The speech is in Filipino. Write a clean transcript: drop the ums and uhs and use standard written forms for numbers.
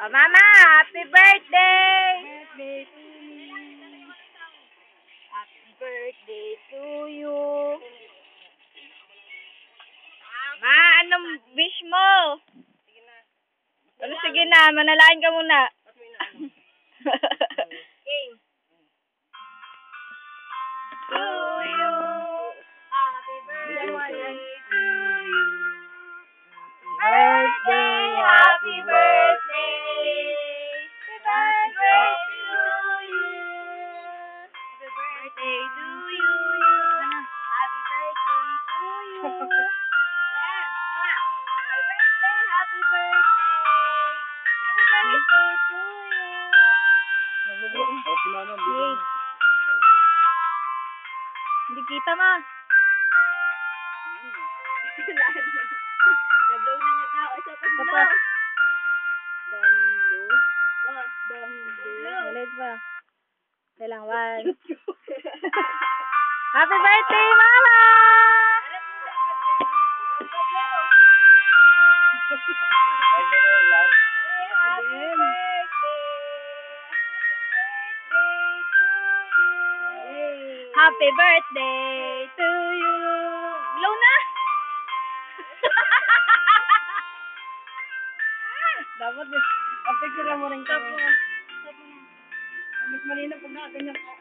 Oh, Mama, happy birthday! Happy birthday to you. Ma, anong wish mo? Ano, sige na, manalangin ka muna. To you. Happy birthday to you. Birthday, happy birthday. Happy birthday to you. Happy birthday to you. Happy birthday to you. Happy birthday, happy birthday. Happy birthday to you. Hindi kita, Ma. Nag-blow na niya tao. Isa pa blow. Daming blow. Oh, daming blow. Ulit pa. Kailang one. Happy birthday, Mama! Happy birthday to you. Blow na! Dapat, ang picture mo rin kami. Mas malinaw pag nakaganyan.